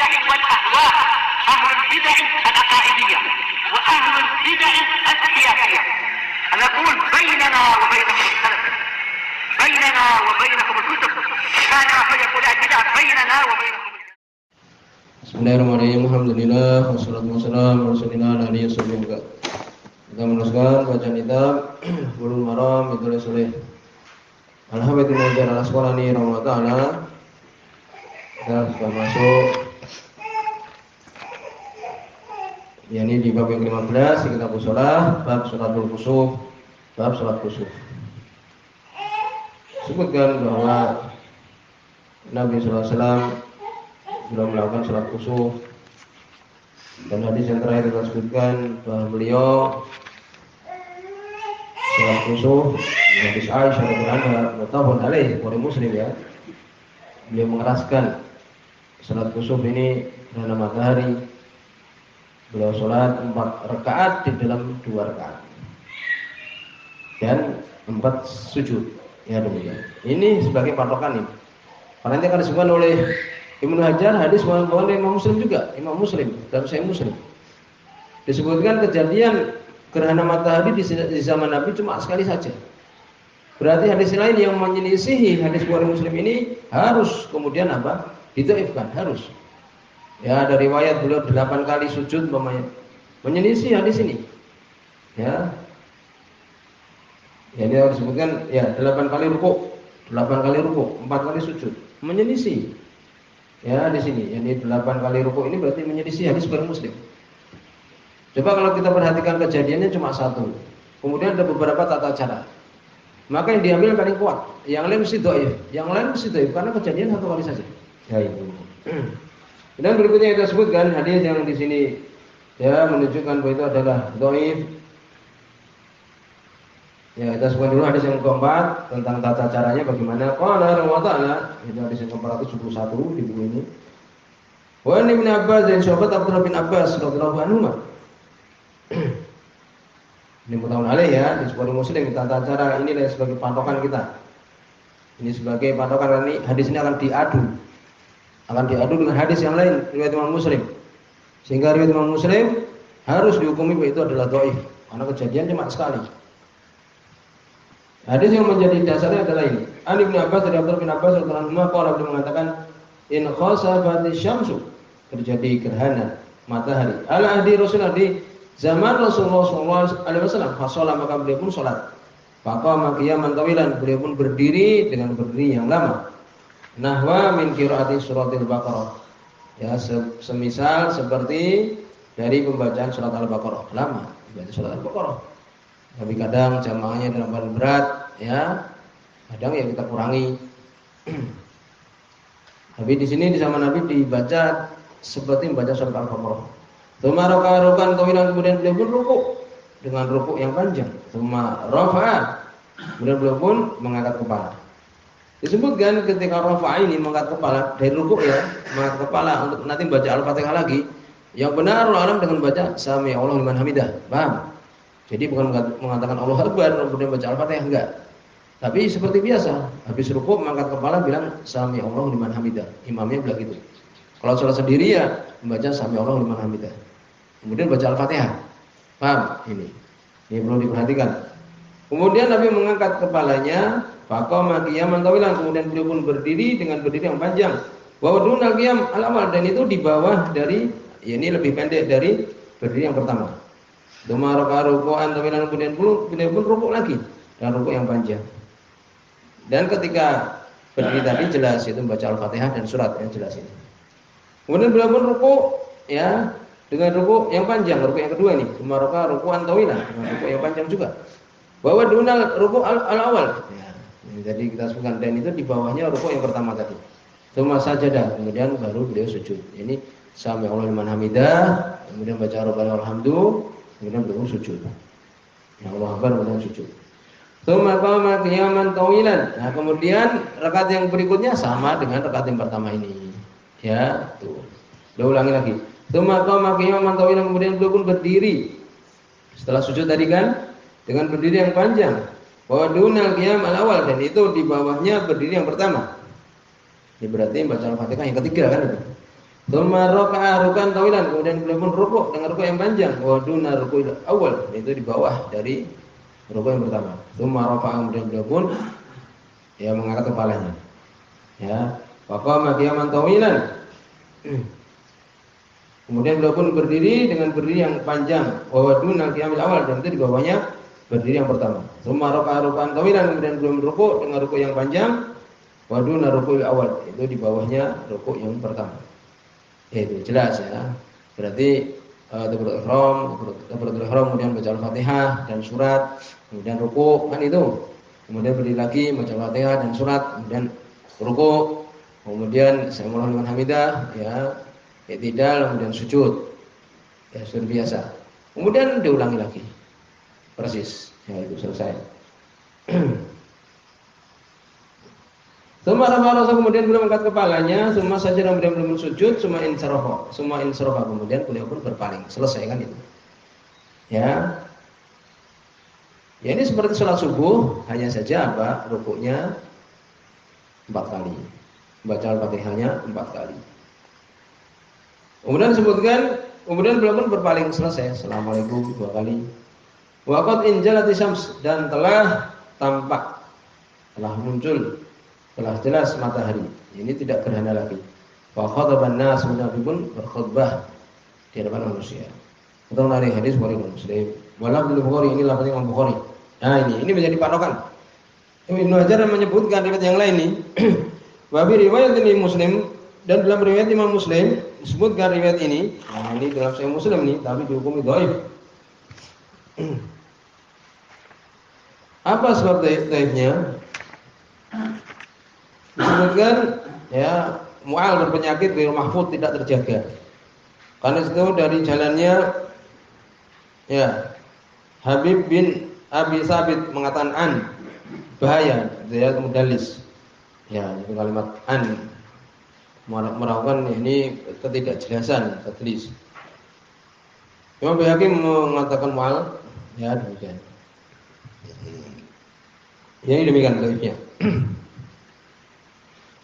البدع والأهواء، أهل البدع العقائدية وأهل البدع السياسية. نقول بيننا وبينكم السلف، بيننا وبينكم الكتب، كان فيقول البدع بيننا وبينكم. Bismillahirrahmanirrahim. Alhamdulillah wassalatu wassalamu ala Rasulillah alihi wasallam. Kita meneruskan bacaan kitab Bulughul Maram ditulis oleh Al-Hafidz Ibnu Hajar Al-Asqalani rahimahullah taala. Kita sudah masuk yakni di bab yang ke-15 di kitab shalah, bab salatul khusuf, bab salat khusuf. Sebutkan bahwa Nabi sallallahu alaihi wasallam sudah melakukan salat khusuf, dan hadis yang terakhir kita sebutkan bahwa beliau salat khusuf hadis Aisyah radhiyallahu anha muttafaqun alaih oleh Muslim ya. Beliau mengeraskan salat khusuf ini gerhana matahari. Beliau salat 4 rakaat di dalam 2 rakaat dan 4 sujud. Ya demikian. Ini sebagai patokan ini. Karena nanti akan disebutkan oleh Ibnu Hajar hadis bahwa Imam Muslim juga, Imam Muslim dan Sahih Muslim. Disebutkan kejadian gerhana matahari di zaman Nabi cuma sekali saja. Berarti hadis lain yang menyelisihi hadis Bukhari Muslim ini harus kemudian apa? Didhaifkan, harus. Ya, ada riwayat beliau 8 kali sujud menyelisih hadis ini. Ya. Ya, dia disebutkan ya 8 kali rukuk, 4 kali sujud, menyelisih. Ya, di sini, yakni 8 kali rukuk ini berarti menyelisih hadis Bukhari Muslim. Coba kalau kita perhatikan kejadiannya cuma 1. Kemudian ada beberapa tata cara. Maka yang diambil paling kuat, yang lain mesti dhaif. Yang lain mesti dhaif karena kejadian 1 kali saja. Ya itu. Dan berikutnya kita sebutkan hadis yang di sini ya menunjukkan bahwa itu adalah dhaif. Ya, kita sebutkan dulu hadis yang keempat tentang tata caranya bagaimana. Qala Rasulullah, itu hadis yang ke-471 di buku ini. Wa Ibnu Abbas dan sahabat Abdullah bin Abbas radhiyallahu anhu. Ini mutawun alaih ya, di Bukhari Muslim tata cara inilah sebagai patokan kita. Ini sebagai patokan, ini hadis ini akan diadu dengan hadis yang lain riwayat Imam Muslim. Sehingga riwayat Imam Muslim harus dihukumi bahwa itu adalah dhaif karena kejadian cuma sekali. Hadis yang menjadi dasarnya adalah ini. An Ibnu Abbas dari Abdullah bin Abbas radhiyallahu anhu qala beliau mengatakan in khasafati syamsu, terjadi gerhana matahari ala ahdi Rasulullah di zaman Rasulullah sallallahu alaihi wasallam, fasolah maka beliau pun salat. Faqama qiyaman tawilan, beliau pun berdiri dengan berdiri yang lama. Nahwa min qiraati suratil Baqarah. Ya, semisal seperti dari pembacaan surat Al-Baqarah, lama baca surat Al-Baqarah. Tapi kadang jamaahnya dalam keadaan berat, ya. Kadang ya kita kurangi. Tapi di sini di zaman Nabi dibaca seperti membaca surat Al-Baqarah. Tsumma raka'a tawilan, kemudian beliau pun rukuk dengan rukuk yang panjang. Tsumma rafa'a, kemudian beliau pun mengangkat kepala. Disebutkan ketika rafa'a ini mengangkat kepala dari rukuk ya, mengangkat kepala untuk nanti baca Al-Fatihah lagi. Yang benar alam dengan baca Sami Allahu liman hamidah. Paham? Jadi bukan mengatakan Allahu Akbar kemudian baca Al-Fatihah, enggak. Tapi seperti biasa, habis rukuk mengangkat kepala bilang Sami Allahu liman hamidah. Imamnya bilang gitu. Kalau salat sendiri ya membaca Sami Allahu liman hamidah. Kemudian baca Al-Fatihah. Paham ini? Ini perlu diperhatikan. Kemudian Nabi mengangkat kepalanya, faqama qiyaman tawilan, kemudian beliau pun berdiri dengan berdiri yang panjang. Wa wadunal qiyam al-awwal, dan itu di bawah dari, ya ini lebih pendek dari berdiri yang pertama. Tsumma raka'a ruku'an tawilan, kemudian beliau pun rukuk lagi dan rukuk yang panjang. Dan ketika berdiri tadi jelas itu membaca Al-Fatihah dan surat yang jelas ini. Kemudian beliau pun rukuk ya dengan rukuk yang panjang, rukuk yang kedua ini. Tsumma raka'a ruku'an tawilan, dengan rukuk yang panjang juga. Wa wadunal rukuk al-awwal. Ya, jadi kita sebutkan dan itu di bawahnya rukuk yang pertama tadi. Tsumma sajadah, kemudian baru beliau sujud. Ini Sami Allahu liman hamidah, kemudian baca Rabbana walhamdu, kemudian beliau sujud. Ya Allah Akbar, kemudian sujud. Tsumma qama qiyaman tawilan. Nah, kemudian rakaat yang berikutnya sama dengan rakaat yang pertama ini. Ya, tuh. Beliau ulangi lagi. Tsumma qama qiyaman tawilan, kemudian beliau pun berdiri. Setelah sujud tadi kan dengan berdiri yang panjang. Wa dunal qiyam al-awwal, dan itu di bawahnya berdiri yang pertama. Ini berarti baca Al-Fatihah yang ketiga kan itu. Tsumma raka'a rukan tawilan, kemudian beliau pun rukuk dengan rukuk yang panjang. Wa duna rukul awal, itu di bawah dari rukuk yang pertama. Tsumma rafa'a, kemudian beliau pun ya mengangkat kepalanya. Ya, wa qama qiyaman tawilan. Kemudian beliau pun berdiri dengan berdiri yang panjang. Wa duna qiyamil awal, dan itu di bawahnya berdiri yang pertama. Tsumma raka'a rukan tawilan, kemudian beliau rukuk dengan rukuk yang panjang. Wa duna rukul awal, itu di bawahnya rukuk yang pertama. Itu jelas ya. Berarti takbiratul ihram, kemudian baca Al-Fatihah dan surat, kemudian rukuk, kan itu. Kemudian berdiri lagi baca Al-Fatihah dan surat, kemudian rukuk, kemudian sami Allahu liman hamidah, ya, i'tidal, kemudian sujud. Ya, sujud biasa. Kemudian diulangi lagi. Persis. Ya, itu selesai. Semua rafa, kemudian beliau mengangkat kepalanya, semua saja kemudian beliau sujud, semua insarafa, kemudian beliau pun berpaling. Selesai kan itu. Ya. Ya ini seperti sholat subuh, hanya saja apa? Rukuknya 4 kali. Baca Al-Fatihahnya 4 kali. Kemudian disebutkan, kemudian beliau pun berpaling, selesai. Assalamualaikum 2 kali. Waqad injalati syams, dan telah tampak, telah muncul, telah jelas matahari. Ini tidak gerhana lagi. Wa khataban nas, Nabi pun berkhutbah di hadapan manusia. Kita menarik hadis Bukhari dan Muslim. Walaupun Bukhari, ini lafaznya Imam Bukhari. Nah ini menjadi patokan. Ibnu Hajar menyebutkan riwayat yang lain ini. Wa bi riwayat ini Muslim, dan dalam riwayat Imam Muslim disebutkan riwayat ini. Nah ini dalam Sahih Muslim ini, tapi dihukumi dhaif. Apa sebab dhaifnya? Disebutkan ya mu'al berpenyakit ghairu mahfuz, tidak terjaga. Karena itu dari jalannya ya Habib bin Abi Sabit mengatakan bahaya, dia mudallis. Ya, itu kalimat meragukan ini ketidakjelasan tadlis. Imam Baihaqi mengatakan mu'al, ya demikian. Ini demikian dhaifnya.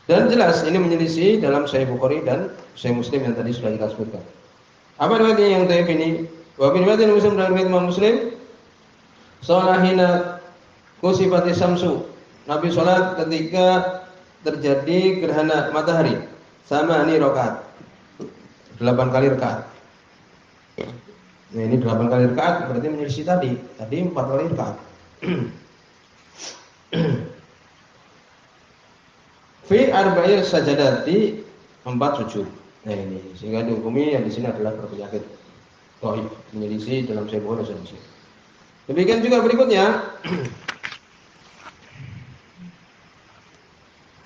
Dan jelas ini menyelisih dalam Sahih Bukhari dan Sahih Muslim yang tadi sudah kita sebutkan. Apa riwayatnya yang dhaif ini? Wa bi riwayatin Muslim, dalam riwayat Imam Muslim, sholahina kusifati samsu. Nabi sholat ketika terjadi gerhana matahari. Sama ini rakaat. 8 kali rakaat. Nah, ini 8 kali rakaat berarti menyelisih tadi. Tadi 4 kali rakaat. Fi arba'il sajadati, 4 sujud. Nah ini sehingga dihukumi yang di sini adalah berpenyakit dhaif, menyelisih dalam Sahih Bukhari dan Muslim. Demikian juga berikutnya.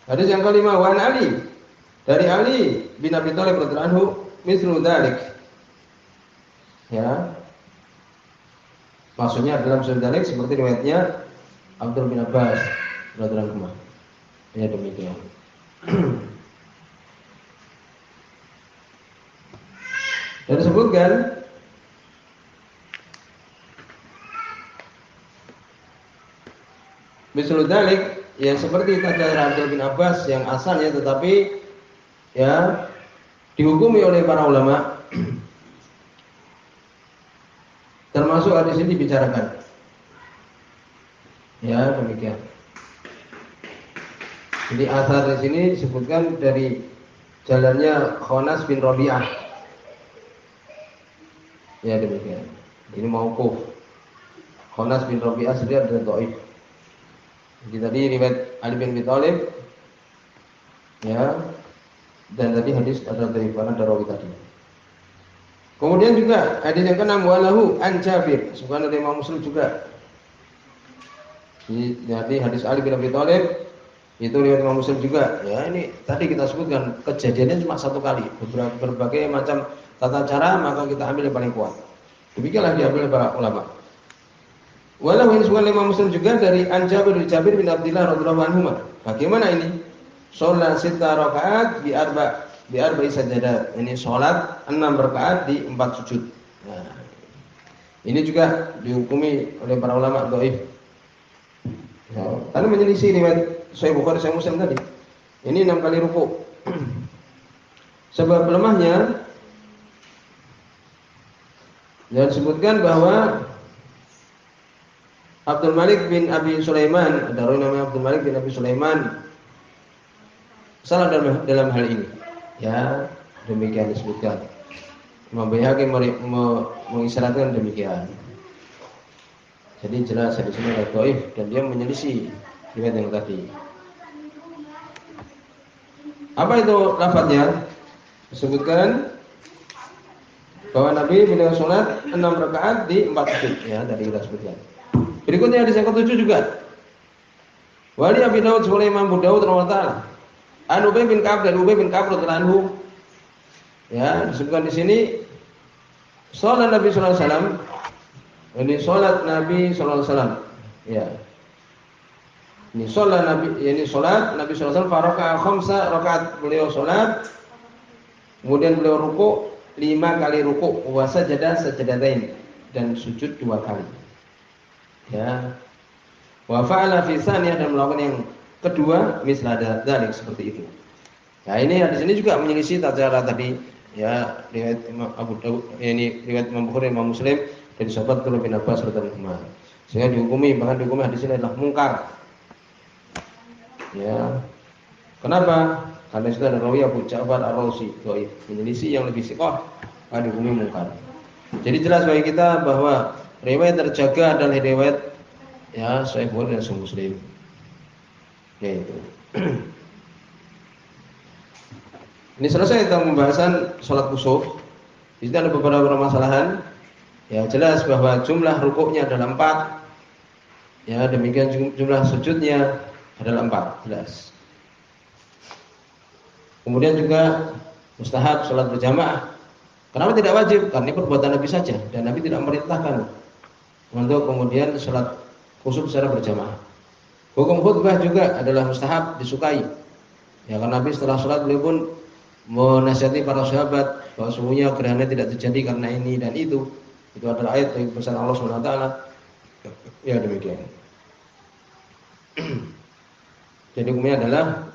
Hadis yang kelima, wa Ali, dari Ali bin Abi Thalib radhiyallahu anhu, mislu dzalik. Ya. Maksudnya dalam Sahih dzalik seperti riwayatnya Abdul bin Abbas radhiyallahu anhu. Ya demikian. Dan disebutkan misal dalik, ya seperti kata Abdul bin Abbas yang asalnya, tetapi ya dihukumi oleh para ulama. Termasuk hadis ini dibicarakan. Ya demikian. Jadi asar di sini disebutkan dari jalannya Khonas bin Rabi'ah. Ya demikian. Ini mauquf. Khonas bin Rabi'ah sendiri adalah dhaif. Jadi tadi riwayat Ali bin Abi Thalib, ya, dan tadi hadis adalah dari mana rawi tadi. Kemudian juga hadis yang ke-6, walahu an Jabir, sebagaimana dari Imam Muslim juga. Jadi hadis Ali bin Abi Thalib itu riwayat Imam Muslim juga. Ya ini tadi kita sebutkan kejadiannya cuma 1 kali, berbagai macam tata cara, maka kita ambil yang paling kuat. Demikianlah diambil oleh para ulama. Walau ini semua Imam Muslim juga dari Jabir bin Abdullah radhiyallahu anhu. Bagaimana ini? Salat 6 rakaat bi arba'i sajadat. Ini salat 6 rakaat di 4 sujud. Nah, ini juga dihukumi oleh para ulama dhaif. Ya, karena menyelisih riwayat Sahih Bukhari Sahih Muslim tadi. Ini 6 kali rukuk. Sebab lemahnya dan disebutkan bahwa Abdul Malik bin Abi Sulaiman, ada orang namanya Abdul Malik bin Abi Sulaiman, salah dalam hal ini. Ya, demikian disebutkan. Imam Baihaqi mengisyaratkan demikian. Jadi jelas di sini ada dhaif dan dia menyelisih riwayat yang tadi. Apa itu lafadznya? Disebutkan bahwa Nabi beliau sholat 6 rakaat di 4 sujud. Ya, tadi kita sebutkan. Berikutnya hadis yang ke-7 juga. Wali Abi Daud oleh Imam Abu Daud rahimahullah. An Ubay bin Ka'ab dan Ubay bin Ka'ab radhiyallahu anhu. Ya, disebutkan di sini salat Nabi sallallahu alaihi wasallam. Ini salat Nabi sallallahu alaihi wasallam. Ya. Ini salat Nabi, ini salat Nabi sallallahu alaihi wasallam faraka khamsa rakaat. Beliau salat kemudian beliau rukuk 5 kali rukuk wa sajadatain dan sujud 2 kali. Ya. Wa fa'ala fi tsaniyah dan melakukan yang kedua misla dzalik seperti itu. Nah, ini di sini juga menyelisih cara tadi ya riwayat Imam Abu Daud, ini riwayat Imam Bukhari, Imam Muslim dari sahabat Abdullah bin Abbas radhiyallahu anhu. Sehingga dihukumi, bahkan dihukumi hadis ini adalah mungkar. Ya. Kenapa? Karena sudah ada rawi Abu Ja'far Ar-Razi, dhaif, menyelisih yang lebih sahih, dihukumi mungkar. Jadi jelas bagi kita bahwa riwayat terjaga adalah riwayat ya Sahih Bukhari dan Sahih Muslim. Yaitu. Ini selesai tentang pembahasan sholat kusuf. Di sini ada beberapa permasalahan. Ya jelas bahwa jumlah rukuknya adalah 4. Ya demikian jumlah sujudnya adalah 4. Jelas. Kemudian juga mustahab sholat berjamaah. Kenapa tidak wajib? Karena ini perbuatan Nabi saja dan Nabi tidak memerintahkan untuk kemudian sholat kusuf secara berjamaah. Hukum khutbah juga adalah mustahab, disukai. Ya karena Nabi setelah sholat beliau pun menasihati para sahabat bahwa sesungguhnya gerhana tidak terjadi karena ini dan itu. Itu adalah ayat dari pesan Allah SWT. Ya demikian. Jadi hukumnya adalah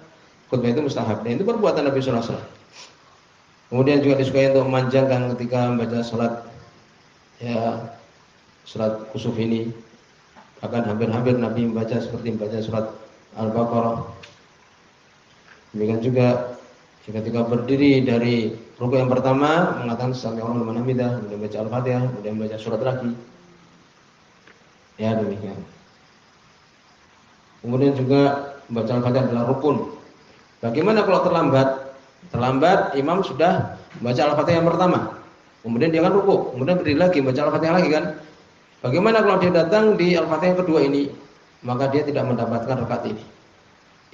khutbah itu mustahab. Dan itu perbuatan Nabi SAW. Kemudian juga disukai untuk memanjangkan ketika membaca sholat ya sholat kusuf ini. Akan hampir-hampir Nabi membaca seperti membaca surat Al-Baqarah. Demikian juga ketika berdiri dari rukuk yang pertama mengatakan sami Allahu liman hamidah, kemudian baca Al-Fatihah, kemudian baca surat lagi. Ya demikian. Kemudian juga membaca Al-Fatihah adalah rukun. Bagaimana kalau terlambat? Terlambat imam sudah membaca Al-Fatihah yang pertama. Kemudian dia akan rukuk, kemudian berdiri lagi membaca Al-Fatihah lagi kan? Bagaimana kalau dia datang di Al-Fatihah yang kedua ini? Maka dia tidak mendapatkan rakaat ini.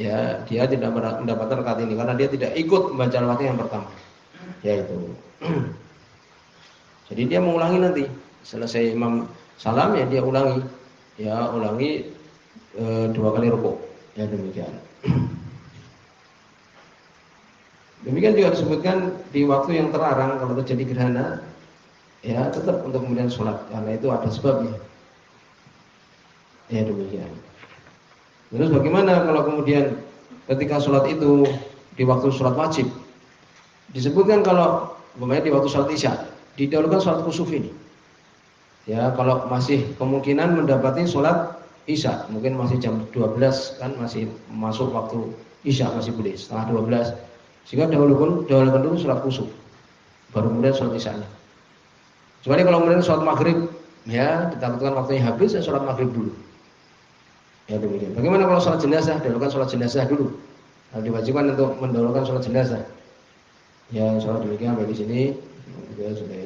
Ya, dia tidak mendapatkan rakaat ini karena dia tidak ikut membaca Al-Fatihah yang pertama. Yaitu. Jadi dia mengulangi nanti. Selesai imam salam ya dia ulangi. Ya, ulangi 2 kali rukuk. Ya demikian. Demikian juga disebutkan di waktu yang terlarang kalau terjadi gerhana. Ya tetap untuk kemudian sholat karena itu ada sebabnya. Ya demikian. Terus bagaimana kalau kemudian ketika sholat itu di waktu sholat wajib? Disebutkan kalau di waktu sholat isya didahulukan sholat kusuf ini. Ya kalau masih kemungkinan mendapati sholat isya, mungkin masih jam 12 kan masih masuk waktu isya masih boleh setengah 12. Sehingga dahulukan dulu sholat kusuf, baru kemudian sholat isyanya. Kecuali kalau kemudian sholat maghrib, ya ditakutkan waktunya habis, ya sholat maghrib dulu. Ya demikian. Bagaimana kalau sholat jenazah? Dahulukan sholat jenazah dulu. Kalau diwajibkan untuk mendahulukan sholat jenazah. Ya sholat demikian. Bagi sini, juga sudah